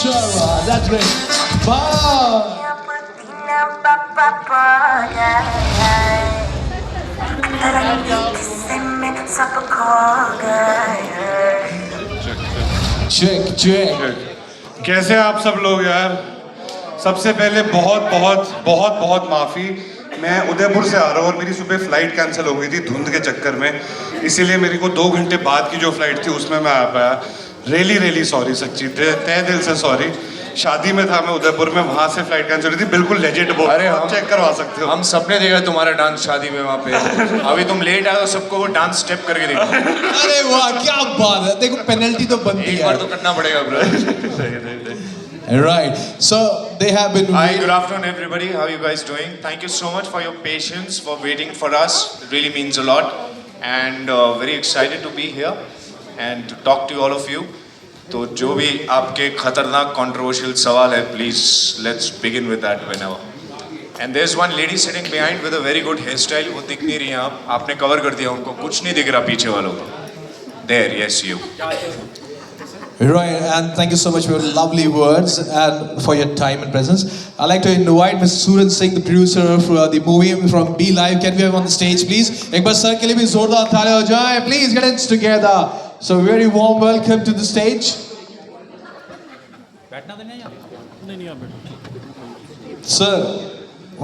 sure, that's great. Bye. Check, check. कैसे आप सब लोग यार? सबसे पहले बहुत बहुत बहुत बहुत माफ़ी। मैं उदयपुर से आ रहा हूँ और मेरी सुबह फ्लाइट कैंसिल हो गई थी धुंध के चक्कर में, इसीलिए मेरे को 2 घंटे बाद की जो फ्लाइट थी उसमें मैं आ पाया। रियली सॉरी, सच्ची तहे दिल से सॉरी। शादी में था मैं उदयपुर में, वहाँ से फ्लाइट कैंसिल हुई थी। बिल्कुल लेजिट बोल, अरे हम चेक करवा सकते हो। हम सपने देखा तुम्हारा डांस शादी में वहाँ पे। अभी तुम लेट आए हो, सबको वो डांस स्टेप करके देखो। अरे वाह, क्या बात है। देखो पेनल्टी तो बनती एक है। बार तो कटना पड़ेगा bro. Right. So they have been. Hi, good afternoon everybody. How are you guys doing? Thank you so much for your patience, for waiting for us. It really means a lot, and very excited to be here and to talk to all of you. तो जो भी आपके खतरनाक controversial सवाल है, please let's begin with that whenever. And there's one lady sitting behind with a very good hairstyle. वो दिख नहीं रही है, आपने cover कर दिया उनको, कुछ नहीं दिख रहा पीछे वालों को. There, yes you. Right, and thank you so much for your lovely words and for your time and presence. I'd like to invite Mr. Suran Singh, the producer of the movie from Be Live. Can we have him on the stage, please? एक बार sir के लिए भी जोरदार ताली हो जाए. Please get it together. So very warm welcome to the stage. Sir,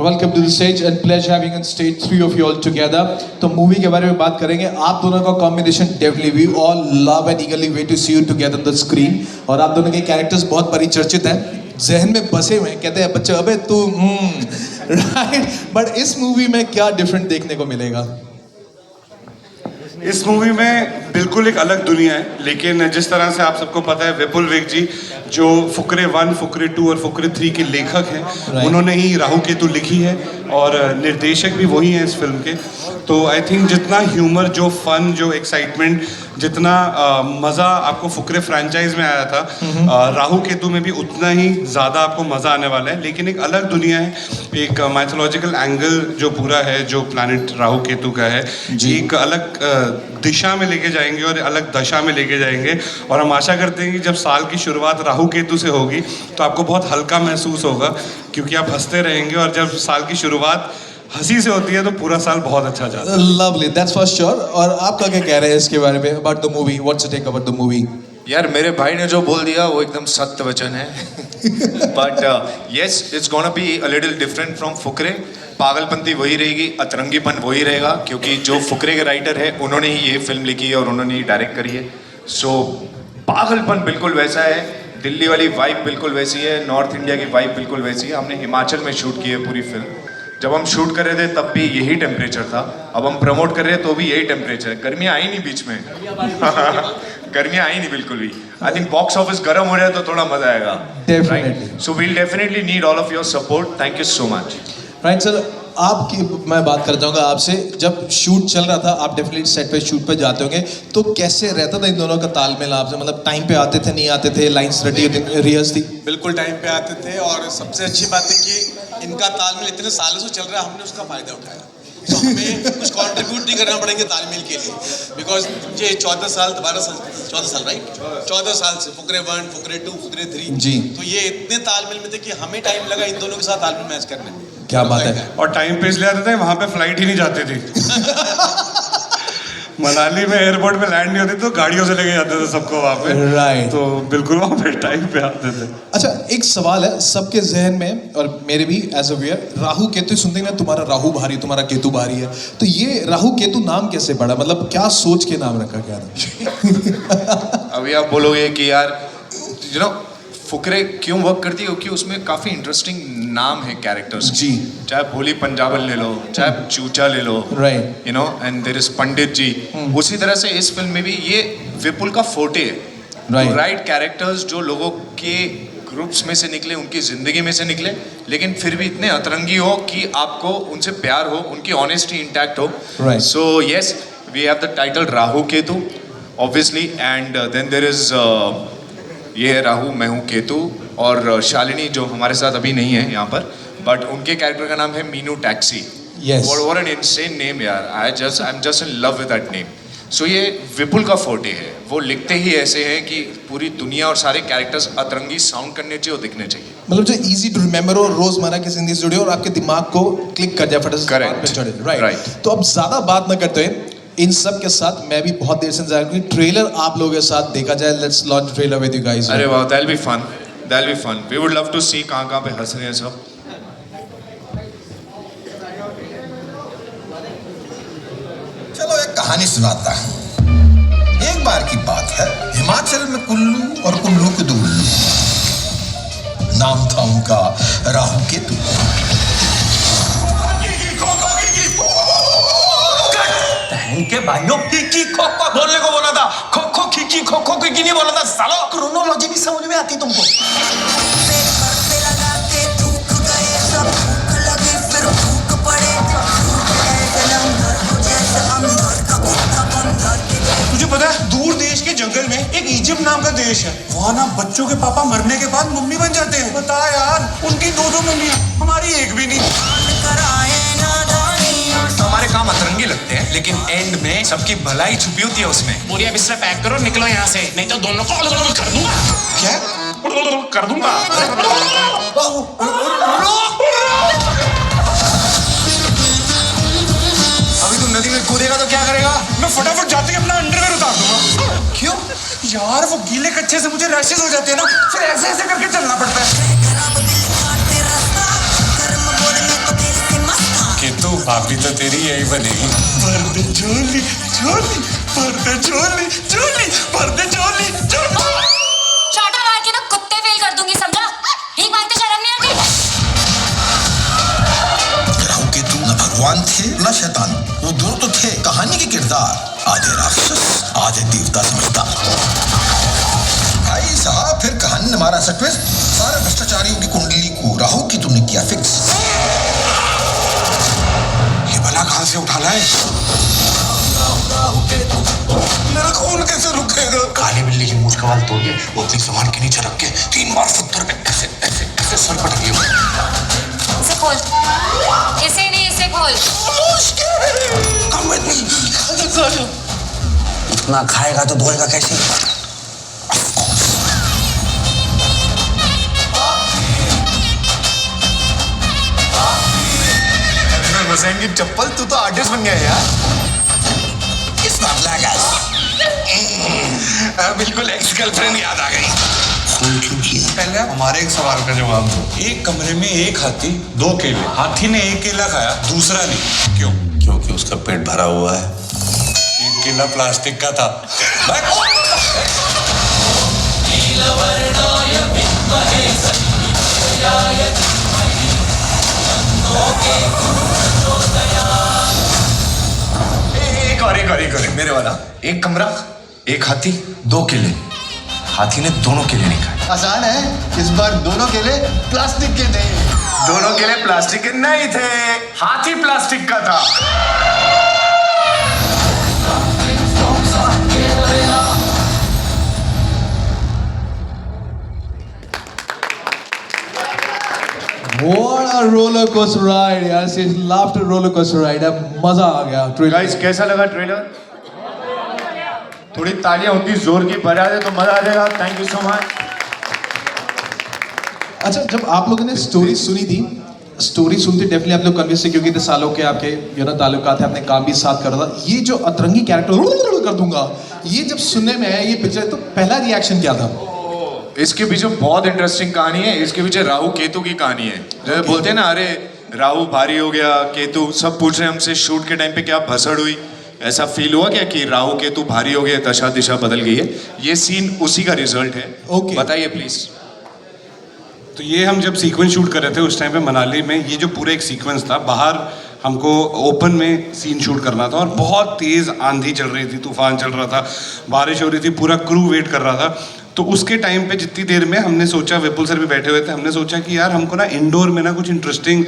welcome to the stage and pleasure having on stage 3 of you all together. तो movie के बारे में बात करेंगे. आप दोनों का combination definitely we all love and eagerly wait to see you together on the screen. और आप दोनों के कैरेक्टर्स बहुत परिचर्चित हैं, जहन में बसे हुए हैं. कहते हैं बच्चे अबे तू राइट. बट इस मूवी में क्या डिफरेंट देखने को मिलेगा? इस मूवी में बिल्कुल एक अलग दुनिया है, लेकिन जिस तरह से आप सबको पता है विपुल वेग जी जो फुकरे 1, फुकरे 2 और फुकरे 3 के लेखक हैं, उन्होंने ही राहु केतु लिखी है और निर्देशक भी वही हैं इस फिल्म के. तो आई थिंक जितना ह्यूमर, जो फन, जो एक्साइटमेंट, जितना मज़ा आपको फुकरे फ्रेंचाइज में आया था, राहु केतु में भी उतना ही ज़्यादा आपको मज़ा आने वाला है. लेकिन एक अलग दुनिया है, एक माइथोलॉजिकल एंगल जो पूरा है, जो प्लैनेट राहु केतु का है, एक अलग दिशा में लेके जाएंगे और अलग दशा में लेके जाएंगे. और हम आशा करते हैं कि जब साल की शुरुआत राहु केतु से होगी तो आपको बहुत हल्का महसूस होगा, क्योंकि आप हंसते रहेंगे. और जब साल की शुरुआत हंसी से होती है तो पूरा साल बहुत अच्छा जाता है. Lovely, that's for sure. और आपका क्या कह रहे हैं इसके बारे में, about the movie? What's your take about the movie? यार मेरे भाई ने जो बोल दिया वो एकदम सत्य वचन है. But yes, it's gonna be a little different from Fukrey. पागलपंती वही रहेगी, अतरंगीपन वही रहेगा, क्योंकि जो फुकरे के राइटर है उन्होंने ही ये फिल्म लिखी है और उन्होंने ही डायरेक्ट करी है. सो पागलपन बिल्कुल वैसा है, दिल्ली वाली वाइब बिल्कुल वैसी है, नॉर्थ इंडिया की वाइब बिल्कुल वैसी है. हमने हिमाचल में शूट की है पूरी फिल्म. जब हम शूट कर रहे थे तब भी यही टेम्परेचर था, अब हम प्रमोट कर रहे हैं तो भी यही टेम्परेचर है. गर्मियाँ आई नहीं बीच में. गर्मियाँ आई नहीं बिल्कुल भी. आई थिंक बॉक्स ऑफिस गर्म हो रहा है तो थोड़ा मजा आएगा. Definitely. So we'll definitely need all of your support. Thank you so much. Right sir, आपकी मैं बात कर जाऊंगा आपसे. जब शूट चल रहा था, आप डेफिनेटली सेट पे शूट पे जाते होंगे, तो कैसे रहता था इन दोनों का तालमेल आपसे? मतलब टाइम पे आते थे, नहीं आते थे, लाइंस रटी रिहर्स थी? बिल्कुल टाइम पे आते थे. और सबसे अच्छी बात है कि इनका तालमेल इतने सालों से चल रहा है, हमने उसका फायदा उठाया. तो हमें कुछ कंट्रीब्यूट नहीं करना पड़ेंगे तालमेल के लिए, बिकॉज ये 14 साल 14 साल राइट, 14 साल से फुकरे 1, फुकरे 2, फुकरे 3 जी. तो ये इतने तालमेल में थे कि हमें टाइम लगा इन दोनों के साथ तालमेल मैच करने में. क्या बात है. और टाइम पे इसलिए आते थे, वहाँ पे फ्लाइट ही नहीं जाती थी. मनाली में एयरपोर्ट पे लैंड नहीं होती तो गाड़ियों से लेके जाते थे सबको वहाँ पे. राइट. तो बिल्कुल वहाँ पे टाइम पे आते थे. अच्छा, एक सवाल है सबके जहन में और मेरे भी as a viewer, Rahu Ketu सुनते हैं ना, तुम्हारा राहु भारी, तुम्हारा केतु भारी है. तो ये राहु केतु नाम कैसे पड़ा? मतलब क्या सोच के नाम रखा गया था? अभी आप बोलोगे कि यार यू नो फुकरे क्यों वर्क करती है, क्योंकि उसमें काफ़ी इंटरेस्टिंग नाम है कैरेक्टर्स जी. चाहे भोली पंजाबन ले लो, चाहे चूचा ले लो, right. You know, and there is Pandit ji. उसी तरह से इस फिल्म में भी ये विपुल का फोटे है. राइट कैरेक्टर्स जो लोगों के ग्रुप्स में से निकले, उनकी ज़िंदगी में से निकले, लेकिन फिर भी इतने अतरंगी हो कि आपको उनसे प्यार हो, उनकी ऑनेस्टी इंटैक्ट हो. So yes, we have the title Rahu Ketu obviously, and then there is ये है राहु, मैं हूँ केतु. और शालिनी जो हमारे साथ अभी नहीं है यहाँ पर, बट उनके कैरेक्टर का नाम है Meenu taxi. Yes. What an insane name यार. I'm just in love with that name. So ये विपुल का फोटे है, वो लिखते ही ऐसे हैं कि पूरी दुनिया और सारे कैरेक्टर्स अतरंगी साउंड करने चाहिए और दिखने चाहिए. मतलब जो इजी टू रिमेम्बर हो, रोजमर्रा की जिंदगी से जुड़े हो और आपके दिमाग को क्लिक कर जाए फटाफट से Correct. बात पे चढ़े. राइट. Right. तो अब ज्यादा बात ना करते हुए इन सब के साथ मैं भी बहुत देर से इंतजार करूँ ट्रेलर आप लोगों के साथ देखा जाए. Let's launch trailer with you guys. अरे वाह, that'll be fun. That'll be fun. We would love to see कहाँ पे हंस रहे हैं सब. चलो एक कहानी सुनाता हूँ. एक बार की बात है, हिमाचल में कुल्लू और कुल्लू के दो उल्लू. नाम था उनका राहु केतु. बहन के भाइयों की खो खो बोलने को बोला था. खो खो की खो खो की नहीं बोला था सालो. क्रोनोलॉजी नहीं समझ में आती तुमको. तुझे पता है दूर देश के जंगल में एक इजिप्ट नाम का देश है. वहाँ ना बच्चों के पापा मरने के बाद मम्मी बन जाते हैं. बता यार, उनकी दो मम्मियाँ, हमारी एक भी नहीं. हमारे काम अतरंगी लगते हैं लेकिन एंड में सबकी भलाई छुपी होती है उसमें. बोरिया बिस्तर पैक करो, निकलो यहाँ से, नहीं तो दोनों को अलग कर दूंगा. क्या कर दूंगा. अभी तुम नदी में कूदेगा तो क्या करेगा? मैं फटाफट जाते ही अपना अंडरवेयर उतार दूंगा. क्यों? यार वो गीले कच्चे से मुझे रैशेस हो जाते हैं ना, फिर ऐसे ऐसे करके चलना पड़ता है. केतु भाभी तो तेरी यही बनेगी. पर्दे झोली झोली, पर्दे झोली झोली, पर्दे झोली झोली. चाटा मार के ना कुत्ते फेल कर दूंगी, समझा? एक बात तो शर्म नहीं आती? राहु केतु न भगवान थे न शैतान. वो दोनों तो थे कहानी के किरदार. आधे राक्षस आधे देवता समझता. भाई साहब फिर कहानी ने मारा ऐसा ट्विस्ट. सारे भ्रष्टाचारियों की कुंडली को राहु केतु ने किया फिक्स. ये भला कहाँ से उठा लाए? मेरा खून कैसे रुकेगा? काली बिल्ली की मूंछ का वाल तोड़ के वो अपनी सामान के नीचे रख के 3 बार फुत्तर पे ऐसे ऐसे ऐसे सर पटक लिया. इसे खोल. इसे नहीं, इसे खोल. Come with me. इतना खाएगा तो धोएगा कैसे? हुसैन की चप्पल, तू तो आर्टिस्ट बन गया यार. It's not like us. बिल्कुल एक्स गर्लफ्रेंड याद आ गई. पहले आप हमारे एक सवाल का जवाब दो. एक कमरे में एक हाथी 2 केले. हाथी ने एक केला खाया, दूसरा नहीं. क्यों? क्योंकि उसका पेट भरा हुआ है. एक केला प्लास्टिक का था. एक और मेरे वाला. एक कमरा, एक हाथी, 2 केले. हाथी ने दोनों केले नहीं खाए. आसान है, इस बार दोनों केले प्लास्टिक के थे. दोनों केले प्लास्टिक के नहीं थे, हाथी प्लास्टिक का था. What a roller coaster ride यार. से लाफ्टर रोलर कोस्टर राइड. अब मजा आ गया ट्रेलर. गाइस कैसा लगा ट्रेलर? थोड़ी तालियां होती जोर की बजा दे तो मजा आ जाएगा. Thank you so much. अच्छा, जब आप लोगों ने स्टोरी सुनी थी, स्टोरी सुनते डेफिनेटली आप लोग कन्विंस थे क्योंकि इतने सालों के आपके ताल्लुकात है, आपने काम भी साथ करा था. ये जो अतरंगी कैरेक्टर कर दूंगा, ये जब सुनने में आया ये पिक्चर, तो पहला रिएक्शन क्या था? इसके पीछे बहुत इंटरेस्टिंग कहानी है. इसके पीछे राहु केतु की कहानी है. जैसे बोलते हैं ना, अरे राहु भारी हो गया, केतु. सब पूछ रहे हैं हमसे शूट के टाइम पे क्या भसड़ हुई. ऐसा फील हुआ क्या कि राहु केतु भारी हो गया, दशा दिशा बदल गई है? ये सीन उसी का रिजल्ट है. Okay. बताइए प्लीज. तो ये हम जब सीक्वेंस शूट कर रहे थे उस टाइम पे मनाली में, ये जो पूरा एक सीक्वेंस था, बाहर हमको ओपन में सीन शूट करना था और बहुत तेज़ आंधी चल रही थी, तूफान चल रहा था, बारिश हो रही थी, पूरा क्रू वेट कर रहा था. तो उसके टाइम पे जितनी देर में हमने सोचा, विपुल सर भी बैठे हुए थे, हमने सोचा कि यार हमको ना इंडोर में ना कुछ इंटरेस्टिंग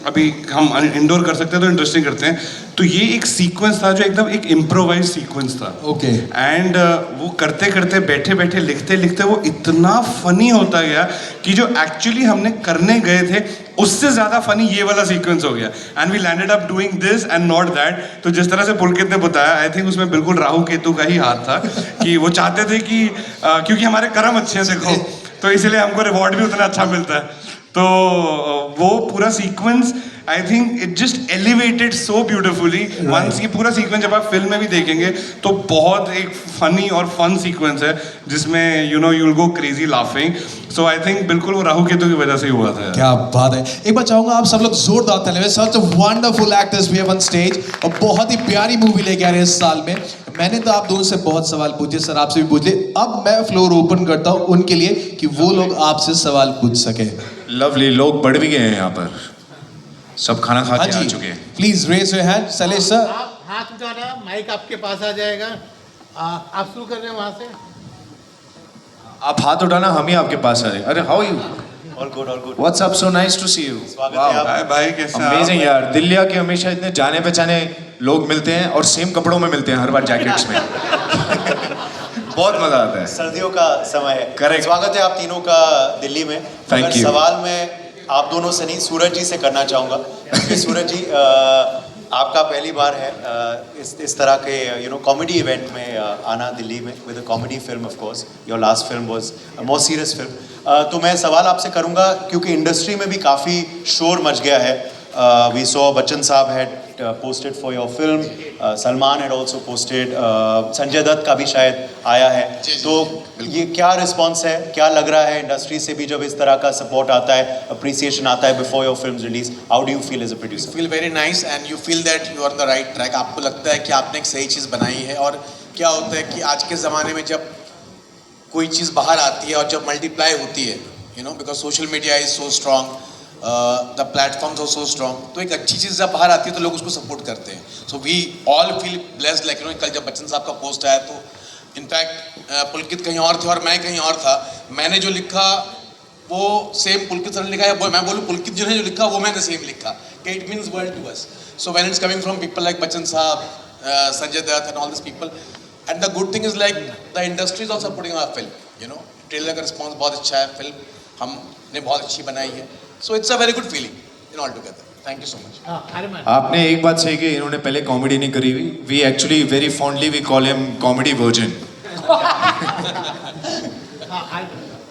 अभी हम इंडोर कर सकते हैं तो इंटरेस्टिंग करते हैं। तो ये एक सीक्वेंस था जो एकदम एक इम्प्रोवाइज सीक्वेंस था। ओके। एंड वो करते करते बैठे बैठे लिखते लिखते वो इतना फनी होता गया कि जो एक्चुअली हमने करने गए थे उससे ज्यादा फनी ये वाला सीक्वेंस हो गया। And we landed up doing this and not that. तो जिस तरह से पुलकित ने बताया, आई थिंक उसमें बिल्कुल राहु केतु का ही हाथ था कि वो चाहते थे कि क्योंकि हमारे कर्म अच्छे हैं देखो, तो इसीलिए हमको रिवॉर्ड भी उतना अच्छा मिलता है। तो वो पूरा sequence I think it just elevated so beautifully. Once ये पूरा सीक्वेंस जब आप फिल्म में भी देखेंगे तो बहुत एक फनी और फन सीक्वेंस है जिसमें you know you will go crazy laughing. So I think बिल्कुल वो राहु केतु की वजह से ही हुआ था। क्या बात है। एक बार चाहूंगा आप सब लोग जोरदार तालियां। Such wonderful actors we have on stage और बहुत ही प्यारी मूवी लेके आ रहे हैं इस साल में। मैंने तो आप दोनों से बहुत सवाल पूछे, सर आपसे भी पूछ लिए। अब मैं फ्लोर ओपन करता हूं उनके लिए कि वो लोग आपसे सवाल पूछ सके। लवली, लोग बढ़ भी गए हैं यहाँ पर, सब खाना खा के आ चुके हैं। Please raise your hand. Salesh sir, आप हाथ उठाना, माइक आपके पास आ जाएगा। आप शुरू कर रहे हैं वहां से। आप हाथ उठाना, हम ही आपके पास आ रहे हैं। अरे how you? All good all good. What's up, so nice to see you. भाई कैसे हैं आप? अमेजिंग यार, दिल्ली के हमेशा इतने जाने पहचाने लोग मिलते हैं और सेम कपड़ों में मिलते हैं हर बार, जैकेट्स में। बहुत मजा आता है। सर्दियों का समय है। Correct. स्वागत है आप तीनों का दिल्ली में। Thank अगर you. सवाल मैं आप दोनों से नहीं, सूरज जी से करना चाहूँगा क्योंकि सूरज जी आपका पहली बार है इस तरह के यू नो कॉमेडी इवेंट में आना दिल्ली में with a comedy film. Of course your last film was a more serious film. तो मैं सवाल आपसे करूँगा क्योंकि इंडस्ट्री में भी काफ़ी शोर मच गया है। We saw Bachchan sahab had posted for your film, Salman had also posted, Sanjay Dutt का भी शायद आया है। तो ये क्या रिस्पॉन्स है, क्या लग रहा है इंडस्ट्री से भी जब इस तरह का सपोर्ट आता है, अप्रिसिएशन आता है before your film release? How do you feel as a producer? Feel very nice and you feel that you are on the right track. आपको लगता है कि आपने एक सही चीज़ बनाई है। और क्या होता है कि आज के ज़माने में जब कोई चीज़ बाहर आती है और जब मल्टीप्लाई होती है, you know, because social media is so strong, the platforms are so strong, तो एक अच्छी चीज़ जब बाहर आती है तो लोग उसको सपोर्ट करते हैं। So we all feel blessed. Like you know, कल जब बच्चन साहब का पोस्ट आया तो इनफैक्ट पुलकित कहीं और थे और मैं कहीं और था। मैंने जो लिखा वो सेम पुलकित सर ने लिखा है, मैं बोलूँ पुलकित जी ने जो लिखा वो मैंने सेम लिखा कि it means world to us. So when it's coming from people like Bachchan sahab, Sanjay Dutt and all this people, and the good thing is like the industry is also supporting our film. You know, trailer का response बहुत अच्छा है, film हमने बहुत अच्छी बनाई है। So it's a very good feeling in all together. Thank you so much. आपने एक बात सही की, इन्होंने पहले कॉमेडी नहीं करी हुई। We actually very fondly we call him comedy virgin.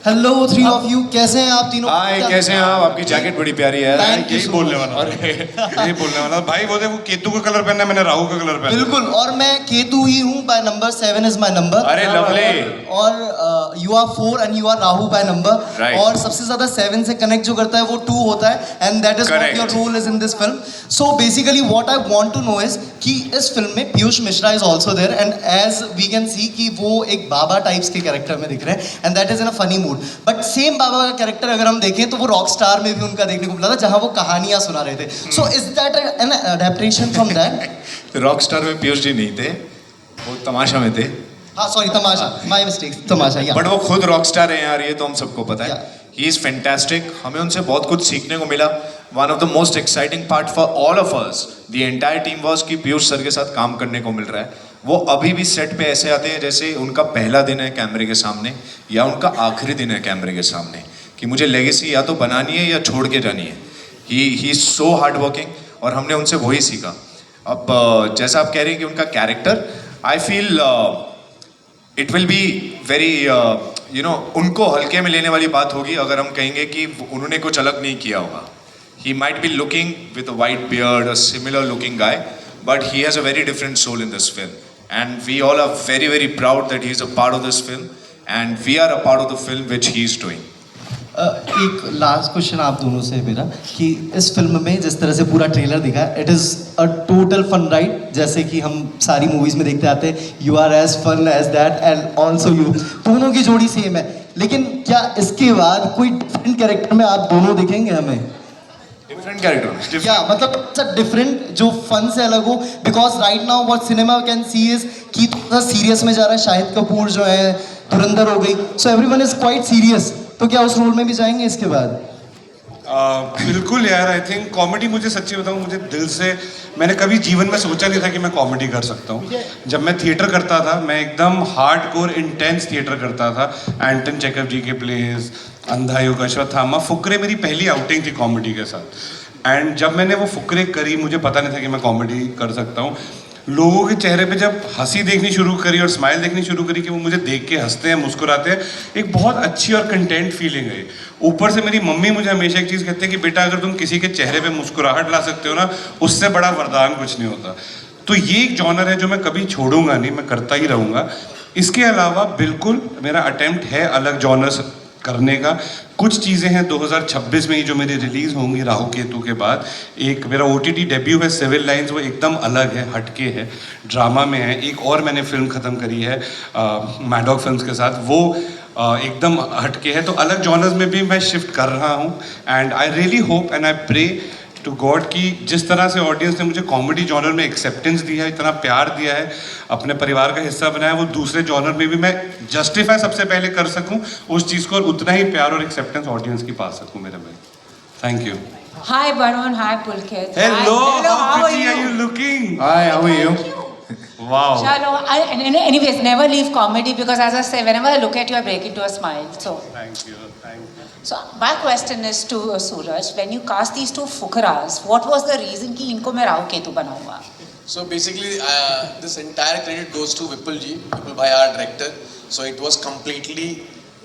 Hello three of you, कैसे हैं आप तीनों? हाय, कैसे हैं आप? आपकी जैकेट बड़ी प्यारी है। यही बोलने वाला, यही बोलने वाला भाई। वो केतु का कलर पहना है, मैंने राहु का कलर पहना। बिल्कुल, और मैं केतु ही हूँ by number 7 is my number. अरे लवली। और you are 4 and you are Rahu by number. Right. और सबसे ज्यादा 7 से कनेक्ट जो करता है वो 2 होता है, and that is what your role is in this film. So basically what I want to know is कि इस फिल्म में Piyush Mishra is also there, and as we can see कि वो एक बाबा टाइप्स के कैरेक्टर में दिख रहे हैं, and that is in a funny mood. But same Baba का कैरेक्टर अगर हम देखें तो वो रॉक स्टार में भी उनका देखने को मिला था, जहां वो कहानियां सुना रहे थे। So is that an adaptation from that? Rockstar में पीयूष जी नहीं थे, वो तमाशा में थे। हाँ सॉरी, तमाशा, माय मिस्टेक, तमाशा। या बट वो खुद रॉक स्टार है यार, ये तो हम सबको पता है। Yeah. He is fantastic. हमें उनसे बहुत कुछ सीखने को मिला। One of the most exciting part for all of us, the entire team was कि पीयूष सर के साथ काम करने को मिल रहा है। वो अभी भी सेट पे ऐसे आते हैं जैसे उनका पहला दिन है कैमरे के सामने या उनका आखिरी दिन है कैमरे के सामने, कि मुझे लेगेसी या तो बनानी है या छोड़ के जानी है। He is so hard working और हमने उनसे वही सीखा। अब जैसा आप कह रहे हैं कि उनका character, I feel it will be very you know, उनको हल्के में लेने वाली बात होगी अगर हम कहेंगे कि उन्होंने कुछ अलग नहीं किया होगा। He might be looking with a white beard, a similar looking guy, but he has a very different soul in this film and we all are very very proud that he is a part of this film and we are a part of the film which he is doing. एक last question आप दोनों से मेरा, कि इस film में जिस तरह से पूरा ट्रेलर दिखा है, it is a total fun ride, जैसे कि हम सारी मूवीज़ में देखते आते हैं। You are as fun as that and also you, दोनों की जोड़ी सेम है। लेकिन क्या इसके बाद कोई डिफरेंट कैरेक्टर में आप दोनों दिखेंगे हमें? डिफरेंट कैरेक्टर, क्या मतलब डिफरेंट जो फन से अलग हो? Because right now what cinema can see is कि थोड़ा सीरियस में जा रहा है। शाहिद कपूर जो है, धुरंधर हो गई, so everyone is quite serious. तो क्या उस रोल में भी जाएंगे इसके बाद? बिल्कुल यार, आई थिंक कॉमेडी, मुझे सच्ची बताऊं, मुझे दिल से, मैंने कभी जीवन में सोचा नहीं था कि मैं कॉमेडी कर सकता हूं। जब मैं थिएटर करता था, मैं एकदम हार्डकोर इंटेंस थिएटर करता था। एंटन चेकव जी के प्लेस, अंधा युग, अश्वत्थामा, फुकरे मेरी पहली आउटिंग थी कॉमेडी के साथ। एंड जब मैंने वो फुकरे करी, मुझे पता नहीं था कि मैं कॉमेडी कर सकता हूँ। लोगों के चेहरे पे जब हंसी देखनी शुरू करी और स्माइल देखनी शुरू करी कि वो मुझे देख के हंसते हैं, मुस्कुराते हैं, एक बहुत अच्छी और कंटेंट फीलिंग है। ऊपर से मेरी मम्मी मुझे हमेशा एक चीज़ कहते हैं कि बेटा, अगर तुम किसी के चेहरे पे मुस्कुराहट ला सकते हो ना, उससे बड़ा वरदान कुछ नहीं होता। तो ये एक जॉनर है जो मैं कभी छोड़ूंगा नहीं, मैं करता ही रहूँगा। इसके अलावा बिल्कुल मेरा अटेम्प्ट है अलग जॉनर्स करने का। कुछ चीज़ें हैं 2026 में ही जो मेरी रिलीज़ होंगी राहु केतु के बाद। एक मेरा OTT डेब्यू है सिविल लाइंस, वो एकदम अलग है, हटके है, ड्रामा में है। एक और मैंने फिल्म ख़त्म करी है मैडॉग फिल्म्स के साथ, वो एकदम हटके है। तो अलग जॉनर्स में भी मैं शिफ्ट कर रहा हूँ। And I really hope and I pray to God कि जिस तरह से ऑडियंस ने मुझे कॉमेडी जॉनर में एक्सेप्टेंस दिया है, इतना प्यार दिया है, अपने परिवार का हिस्सा बनाया, वो दूसरे जॉनर में भी मैं जस्टिफाई सबसे पहले कर सकूं उस चीज़ को, और उतना ही प्यार और एक्सेप्टेंस ऑडियंस की पा सकूं मेरे में। Thank you. Hi Varun, hi Pulkit. Hello, Hello, how are are you? you looking? Hi, how are you? Wow. Chalo, anyways, never leave comedy because as I say, whenever I look at you, I break into a smile. So, Thank you. so my question is to Suraj, when you cast these two fukaras, what was the reason कि इनको मैं राहु केतु बनाऊंगा? So basically, this entire credit goes to Vipul ji, Vipul bhai, our director. So it was completely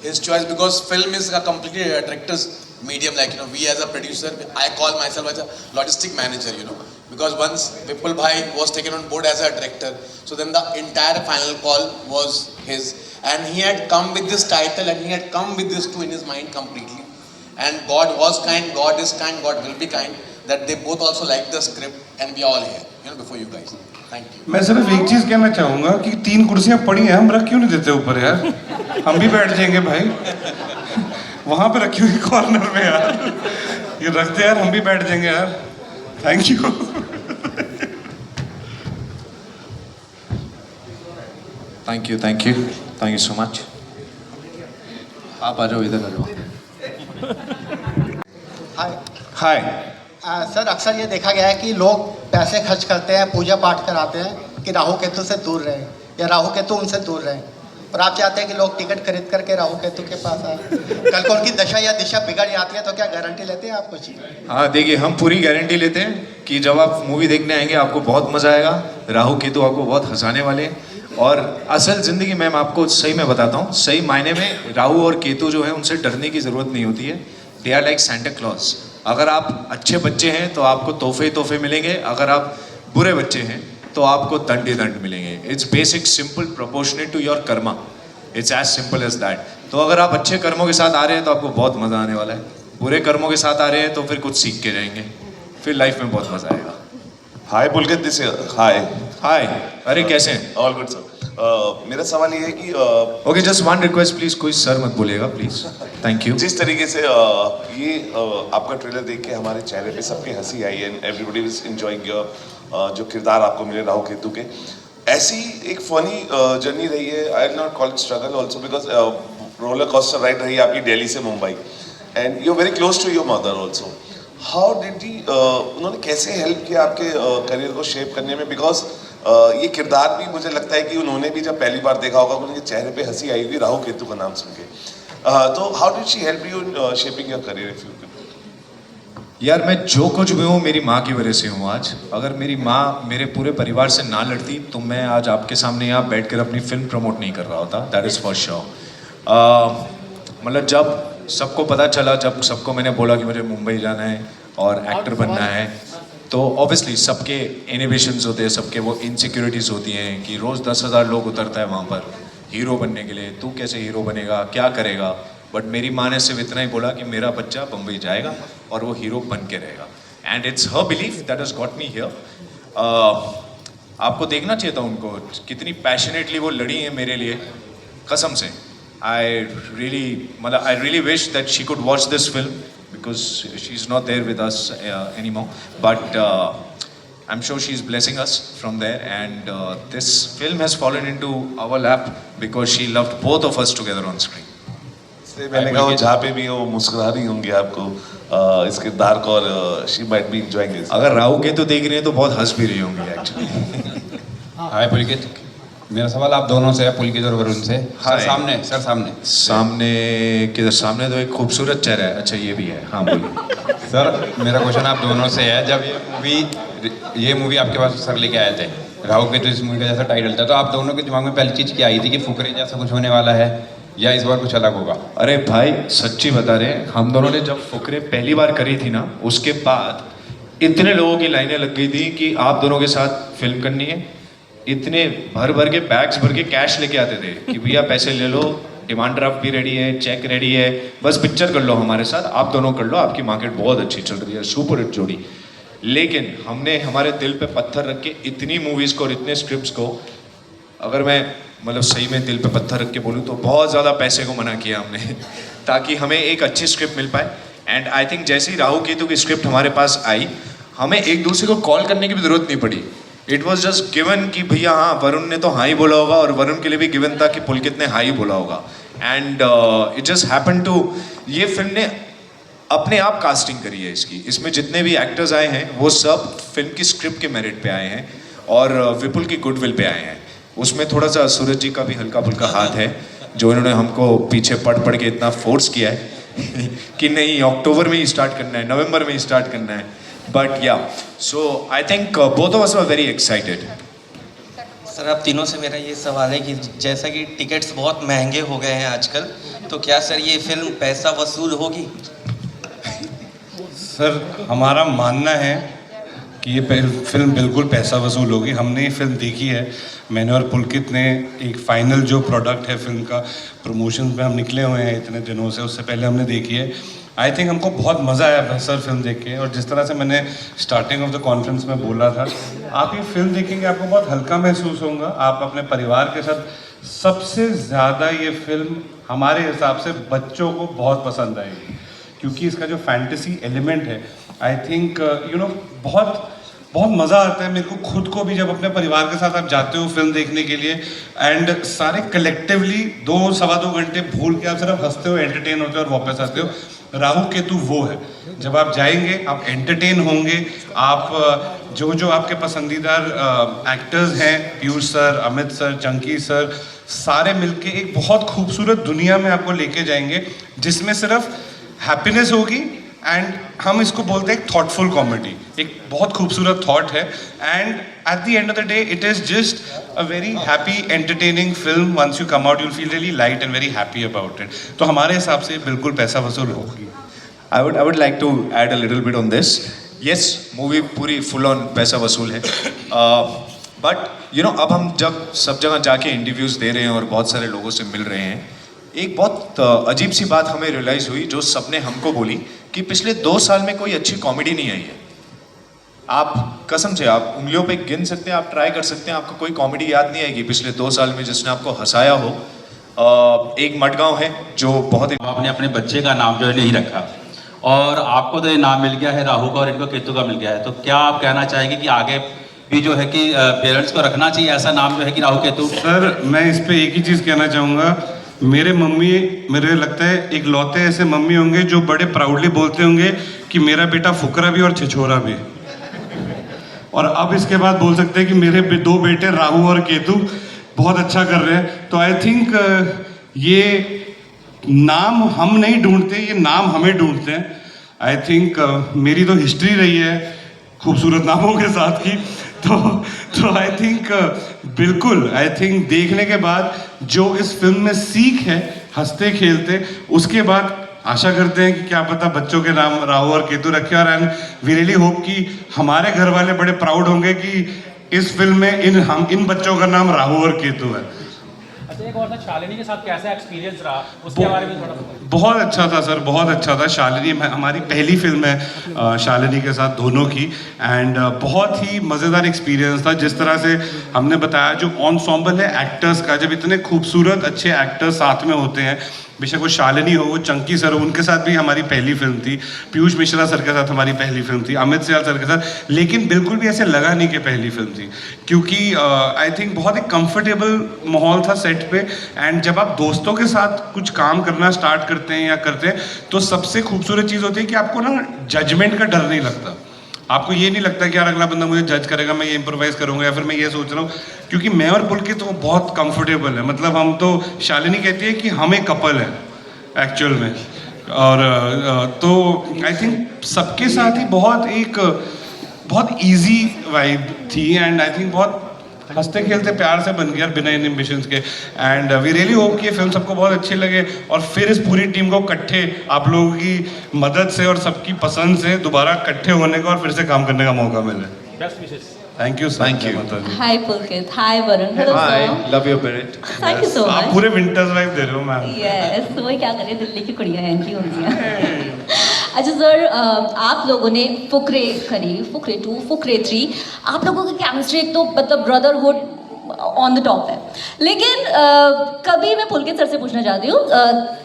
his choice because film is a completely director's medium. Like, you know, we as a producer, I call myself as a logistic manager, you know, because once Vipul bhai was taken on board as a director, so then the entire final call was his. And he had come with this title and he had come with this two in his mind completely. And God was kind, God is kind, God will be kind. That they both also like the script and we are all here, you know, before you guys. Thank you. मैं सिर्फ एक चीज़ कहना चाहूँगा कि 3 कुर्सियाँ पड़ी हैं, हम रख क्यों नहीं देते ऊपर यार? हम भी बैठ जाएंगे भाई। वहाँ पे रखी हुई कॉर्नर में यार, ये रखते यार, हम भी बैठ जाएंगे यार। Thank you. Thank you so much. आप आ जाओ, इधर आ जाओ। हाय हाय। सर, अक्सर ये देखा गया है कि लोग पैसे खर्च करते हैं, पूजा पाठ कराते हैं कि राहु केतु से दूर रहें या राहु केतु उनसे दूर रहें, और आप चाहते हैं कि लोग टिकट खरीद करके राहु केतु के पास आए। कल को उनकी दशा या दिशा बिगड़ जाती है तो क्या गारंटी लेते हैं आप कुछ? हाँ देखिए, हम पूरी गारंटी लेते हैं कि जब आप मूवी देखने आएंगे आपको बहुत मज़ा आएगा। राहु केतु आपको बहुत हंसाने वाले हैं, और असल ज़िंदगी में मैं आपको सही में बताता हूँ, सही मायने में राहु और केतु जो है उनसे डरने की ज़रूरत नहीं होती है। They are like Santa Claus. अगर आप अच्छे बच्चे हैं तो आपको तोहफे मिलेंगे, अगर आप बुरे बच्चे हैं तो आपको दंड ही दंड मिलेंगे। It's basic, simple, proportionate to your karma. It's as simple as that. तो अगर आप अच्छे कर्मों के साथ आ रहे हैं तो आपको बहुत मज़ा आने वाला है, बुरे कर्मों के साथ आ रहे हैं तो फिर कुछ सीख के जाएंगे, फिर लाइफ में बहुत मज़ा आएगा। हाय पुलकित, दिस हाय। हाय, अरे कैसे हैं? All good sir. मेरा सवाल ये है कि okay, just one request please, कोई सर मत बोलिएगा प्लीज। Thank you. जिस तरीके से ये आपका ट्रेलर देख के हमारे चेहरे पे सबकी हंसी आई and everybody is enjoying your जो किरदार आपको मिले राहु केतु के, ऐसी एक फनी जर्नी रही है। I will not call it struggle also because roller coaster ride रही है आपकी दिल्ली से Mumbai, and you are very close to your mother also. How did he उन्होंने कैसे हेल्प किया आपके करियर को शेप करने में? बिकॉज ये किरदार भी मुझे लगता है कि उन्होंने भी जब पहली बार देखा होगा उनके चेहरे पे हंसी आई हुई राहु केतु का नाम सुन के। तो how did she help you in shaping your career if you can? यार, मैं जो कुछ भी हूँ मेरी माँ की वजह से हूँ आज। अगर मेरी माँ मेरे पूरे परिवार से ना लड़ती तो मैं आज आपके सामने यहाँ बैठकर अपनी फिल्म प्रमोट नहीं कर रहा होता, दैट इज़ फॉर श्योर। मतलब जब सबको पता चला, जब सबको मैंने बोला कि मुझे मुंबई जाना है और एक्टर बनना है, तो ऑब्वियसली सबके इनोवेशंस होते हैं, सबके वो इनसिक्योरिटीज़ होती हैं कि रोज़ 10,000 लोग उतरता है वहाँ पर हीरो बनने के लिए, तू कैसे हीरो बनेगा, क्या करेगा। बट मेरी माँ ने सिर्फ इतना ही बोला कि मेरा बच्चा बम्बई जाएगा और वो हीरो बन के रहेगा, and it's her belief that has got me here. आपको देखना चाहिए था उनको, कितनी पैशनेटली वो लड़ी हैं मेरे लिए, कसम से। I really wish that she could watch this film because she's not there with us anymore, but I'm sure she's blessing us from there, and this film has fallen into our lap because she loved both of us together on screen. इसलिए मैंने कहा वो जहाँ पे भी हो मुस्कुरा रही होंगी आपको इस किरदार को, और she might be enjoying this. अगर राहु केतु देख रही है तो बहुत हंस भी रही होंगी एक्चुअली। हाय पुलकित, मेरा सवाल आप दोनों से है, पुलकित और वरुण से। सर सामने, सर सामने। सामने किधर? सामने तो एक खूबसूरत चेहरा है। अच्छा ये भी है, हाँ बोलिए। सर मेरा क्वेश्चन आप दोनों से है, जब ये मूवी आपके पास सर लेके आए थे, राहु केतु इस मूवी का जैसा टाइटल था, तो आप दोनों के दिमाग में पहली चीज़ क्या आई थी कि फुकरे जैसा कुछ होने वाला है या इस बार कुछ अलग होगा? अरे भाई सच्ची बता रहे हैं, हम दोनों ने जब फुकरे पहली बार करी थी ना, उसके बाद इतने लोगों की लाइनें लग गई थी कि आप दोनों के साथ फिल्म करनी है। इतने भर भर के बैग्स भर के कैश लेके आते थे कि भैया पैसे ले लो, डिमांड ड्राफ्ट भी रेडी है, चेक रेडी है, बस पिक्चर कर लो हमारे साथ, आप दोनों कर लो, आपकी मार्केट बहुत अच्छी चल रही है, सुपर हिट जोड़ी। लेकिन हमने हमारे दिल पे पत्थर रख के इतनी मूवीज़ को और इतने स्क्रिप्ट्स को, अगर मैं मतलब सही में दिल पे पत्थर रख के बोलूँ तो बहुत ज़्यादा पैसे को मना किया हमने ताकि हमें एक अच्छी स्क्रिप्ट मिल पाए। एंड आई थिंक जैसे ही राहु केतु की स्क्रिप्ट हमारे पास आई, हमें एक दूसरे को कॉल करने की भी ज़रूरत नहीं पड़ी। इट वॉज जस्ट गिवन कि भैया हाँ, वरुण ने तो हाँ ही बोला होगा, और वरुण के लिए भी गिवन था कि पुलकित ने हाँ ही बोला होगा। And it just happen to, ये फिल्म ने अपने आप कास्टिंग करी है इसकी। इसमें जितने भी एक्टर्स आए हैं वो सब फिल्म की स्क्रिप्ट के मेरिट पे आए हैं और विपुल की गुडविल पे आए हैं। उसमें थोड़ा सा सूरज जी का भी हल्का फुल्का हाथ है, जो इन्होंने हमको पीछे पढ़ के इतना फोर्स किया है कि नहीं अक्टूबर में ही स्टार्ट करना है, नवंबर में ही स्टार्ट करना है। But yeah so I think both of us were very excited. Sir आप तीनों से मेरा ये सवाल है कि जैसा कि टिकट्स बहुत महंगे हो गए हैं आजकल, तो क्या सर ये फिल्म पैसा वसूल होगी? सर हमारा मानना है कि ये फिल्म बिल्कुल पैसा वसूल होगी। हमने ये फिल्म देखी है, मैंने और पुलकित ने एक फाइनल जो प्रोडक्ट है फिल्म का, प्रमोशन में हम निकले हुए हैं इतने दिनों से, उससे पहले हमने देखी है। आई थिंक हमको बहुत मज़ा आया सर फिल्म देख के, और जिस तरह से मैंने स्टार्टिंग ऑफ द कॉन्फ्रेंस में बोला था, आप ये फिल्म देखेंगे आपको बहुत हल्का महसूस होगा। आप अपने परिवार के साथ, सबसे ज़्यादा ये फिल्म हमारे हिसाब से बच्चों को बहुत पसंद आएगी, क्योंकि इसका जो फैंटेसी एलिमेंट है, आई थिंक यू नो बहुत बहुत मज़ा आता है मेरे को खुद को भी, जब अपने परिवार के साथ आप जाते हो फिल्म देखने के लिए, एंड सारे कलेक्टिवली 2-2.25 घंटे भूल के आप सिर्फ हंसते हो, एंटरटेन होते हो और वापस आते हो। राहु केतु वो है, जब आप जाएंगे आप एंटरटेन होंगे। आप जो आपके पसंदीदार एक्टर्स हैं, Piyush sir, Amit sir, Chunky sir, सारे मिलके एक बहुत खूबसूरत दुनिया में आपको लेके जाएंगे, जिसमें सिर्फ हैप्पीनेस होगी। एंड हम इसको बोलते हैं एक थॉटफुल कॉमेडी, एक बहुत खूबसूरत थॉट है। And at the end of the day it is just a very happy entertaining film. Once you come out you feel really light and very happy about it. तो हमारे हिसाब से बिल्कुल पैसा वसूल होगी। I would like to add a little bit on this. Yes, movie पूरी full on पैसा वसूल है, बट यू नो अब हम जब सब जगह जाके इंटरव्यूज़ दे रहे हैं और बहुत सारे लोगों से मिल रहे हैं, एक बहुत अजीब सी बात हमें रियलाइज़ हुई, जो सबने हमको बोली कि पिछले 2 साल में कोई अच्छी कॉमेडी नहीं आई है। आप कसम से आप उंगलियों पे गिन सकते हैं, आप ट्राई कर सकते हैं, आपको कोई कॉमेडी याद नहीं आएगी पिछले 2 साल में जिसने आपको हंसाया हो। एक मडगांव है जो बहुत ही, आपने अपने बच्चे का नाम जो है नहीं रखा, और आपको तो ये नाम मिल गया है राहु का और इनको केतु का मिल गया है, तो क्या आप कहना चाहेंगे कि आगे भी जो है कि पेरेंट्स को रखना चाहिए ऐसा नाम जो है कि राहु केतु? सर मैं इस पे एक ही चीज़ कहना चाहूँगा, मेरे मम्मी, मेरे लगता है एक लौते ऐसे मम्मी होंगे जो बड़े प्राउडली बोलते होंगे कि मेरा बेटा फुकरा भी और छिछोरा भी, और अब इसके बाद बोल सकते हैं कि मेरे 2 बेटे राहु और केतु बहुत अच्छा कर रहे हैं। तो आई थिंक ये नाम हम नहीं ढूंढते, ये नाम हमें ढूंढते हैं। आई थिंक मेरी तो हिस्ट्री रही है खूबसूरत नामों के साथ की, तो आई थिंक बिल्कुल, आई थिंक देखने के बाद जो इस फिल्म में सीख है हंसते खेलते, उसके बाद आशा करते हैं कि क्या पता बच्चों के नाम राहु और केतु रखे। और एंड वी रियली होप कि हमारे घर वाले बड़े प्राउड होंगे कि इस फिल्म में इन बच्चों का नाम राहु और केतु है। एक और था, शालिनी के साथ कैसा एक्सपीरियंस रहा, उसके बारे में थोड़ा बताइए। बहुत अच्छा था सर, बहुत अच्छा था। शालिनी हमारी पहली फिल्म है शालिनी के साथ दोनों की, एंड बहुत ही मज़ेदार एक्सपीरियंस था। जिस तरह से हमने बताया, जो एनसेम्बल है एक्टर्स का, जब इतने खूबसूरत अच्छे एक्टर्स साथ में होते हैं बेशक वो शालिनी हो, वो चंकी सर हो, उनके साथ भी हमारी पहली फिल्म थी, पीयूष मिश्रा सर के साथ हमारी पहली फिल्म थी, अमित सियाल सर के साथ, लेकिन बिल्कुल भी ऐसे लगा नहीं कि पहली फिल्म थी, क्योंकि आई थिंक बहुत एक कंफर्टेबल माहौल था सेट पे। एंड जब आप दोस्तों के साथ कुछ काम करना स्टार्ट करते हैं या करते हैं तो सबसे खूबसूरत चीज़ होती है कि आपको ना जजमेंट का डर नहीं लगता। आपको ये नहीं लगता कि यार अगला बंदा मुझे जज करेगा, मैं ये इम्प्रोवाइज करूंगा, या फिर मैं ये सोच रहा हूँ, क्योंकि मैं और पुलकित तो बहुत कंफर्टेबल है। मतलब हम तो, शालिनी कहती है कि हम एक कपल है एक्चुअल में, और तो आई थिंक सबके साथ ही बहुत इजी वाइब थी। एंड आई थिंक बहुत हंसते खेलते प्यार से बन गया बिना इनहिबिशंस के। एंड वी रियली होप कि ये फिल्म सबको बहुत अच्छी लगे और फिर इस पूरी टीम को इकट्ठे आप लोगों की मदद से और सबकी पसंद से दोबारा इकट्ठे होने का और फिर से काम करने का मौका मिले। Best wishes. Thank you sir. Thank you. Hi Pulkit, hi Varun. Hello Hi, sir. love your parrot. Thank you so आप much. पूरे विंटर्स वाइब दे रहे हो मैम। Yes, तो वही क्या करें, दिल्ली की कुड़ियाँ हैं की होती हैं। अच्छा सर, आप लोगों ने फुकरे करी, फुकरे 2, फुकरे 3, आप लोगों की केमिस्ट्री एक तो मतलब ब्रदरहुड ऑन द टॉप है, लेकिन कभी मैं पुलकित सर से पूछना चाहती हूँ,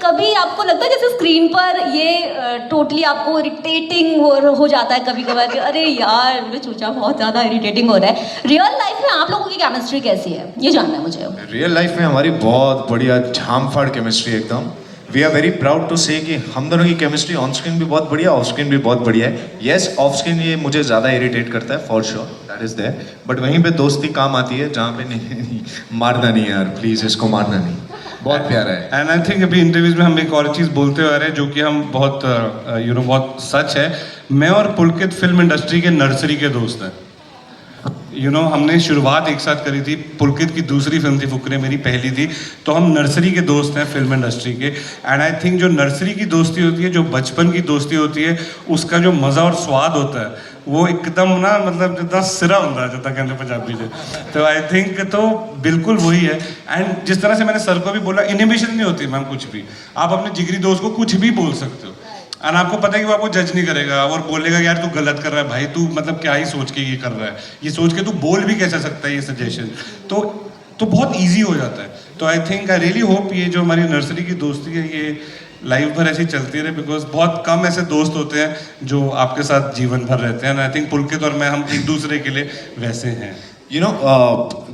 कभी आपको लगता है जैसे स्क्रीन पर ये टोटली आपको इरिटेटिंग हो जाता है कभी कभार कि अरे यार मेरे चूचा बहुत ज़्यादा इरिटेटिंग हो रहा है? रियल लाइफ में आप लोगों की केमिस्ट्री कैसी है, ये जानना है मुझे। रियल लाइफ में हमारी बहुत बढ़िया झामफाड़ केमिस्ट्री एकदम। We are very proud to say कि हम दोनों की केमिस्ट्री ऑन स्क्रीन भी बहुत बढ़िया, ऑफ स्क्रीन भी बहुत बढ़िया है। येस, ऑफ स्क्रीन ये मुझे ज़्यादा इरिटेट करता है for sure, that is there, but वहीं पे दोस्ती काम आती है जहाँ पे नहीं मारना नहीं यार, प्लीज़ इसको मारना नहीं, बहुत प्यारा है। एंड आई थिंक अभी इंटरव्यूज में हम एक और चीज़ बोलते हुए आ रहे हैं जो कि हम बहुत बहुत सच है। मैं और पुलकित फिल्म इंडस्ट्री के नर्सरी के दोस्त हैं। हमने शुरुआत एक साथ करी थी, पुलकित की दूसरी फिल्म थी फुकरे, मेरी पहली थी, तो हम नर्सरी के दोस्त हैं फिल्म इंडस्ट्री के। एंड आई थिंक जो नर्सरी की दोस्ती होती है, जो बचपन की दोस्ती होती है, उसका जो मज़ा और स्वाद होता है वो एकदम ना, मतलब जितना सिरा होता है जितना कहते पंजाबी से, तो आई थिंक तो बिल्कुल वही है। एंड जिस तरह से मैंने सर को भी बोला, इनहिबिशन नहीं होती मैम कुछ भी, आप अपने जिगरी दोस्त को कुछ भी बोल सकते हो एंड आपको पता है कि वो आपको जज नहीं करेगा और बोलेगा यार तू गलत कर रहा है भाई, तू मतलब क्या ही सोच के ये कर रहा है, ये सोच के तू बोल भी कैसे सकता है ये सजेशन, तो बहुत इजी हो जाता है। तो I think I really hope ये जो हमारी नर्सरी की दोस्ती है ये लाइफ भर ऐसी चलती रहे, बिकॉज बहुत कम ऐसे दोस्त होते हैं जो आपके साथ जीवन भर रहते हैं। आई थिंक पुलकित और मैं, हम एक दूसरे के लिए वैसे हैं।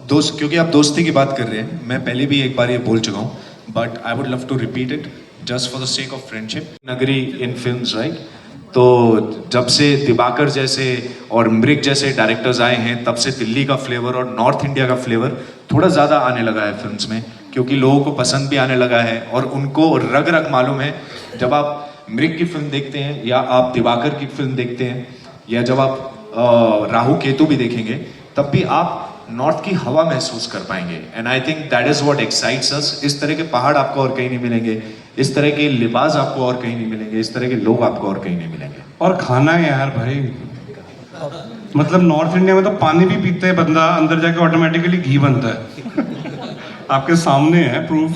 दोस्त, क्योंकि आप दोस्ती की बात कर रहे हैं, मैं पहले भी एक बार ये बोल चुका हूँ, but I would love to repeat it just for the sake of friendship. Nagri in films, right? तो जब से दिवाकर जैसे और मृग जैसे डायरेक्टर्स आए हैं, तब से दिल्ली का फ्लेवर और नॉर्थ इंडिया का फ्लेवर थोड़ा ज़्यादा आने लगा है फिल्म्स में, क्योंकि लोगों को पसंद भी आने लगा है और उनको रग रग मालूम है। जब आप मृग की फिल्म देखते हैं या आप दिवाकर की फिल्म देखते हैं या जब आप राहु केतु भी देखेंगे, तब भी आप नॉर्थ की हवा महसूस कर पाएंगे। And I think that is what excites us. इस तरह के पहाड़ आपको और कहीं नहीं मिलेंगे, इस तरह के लिबास आपको और कहीं नहीं मिलेंगे, इस तरह के लोग आपको और कहीं नहीं मिलेंगे। और खाना है यार भाई, मतलब नॉर्थ इंडिया में तो पानी भी पीते हैं बंदा, अंदर जाके ऑटोमेटिकली घी बनता है। आपके सामने है प्रूफ।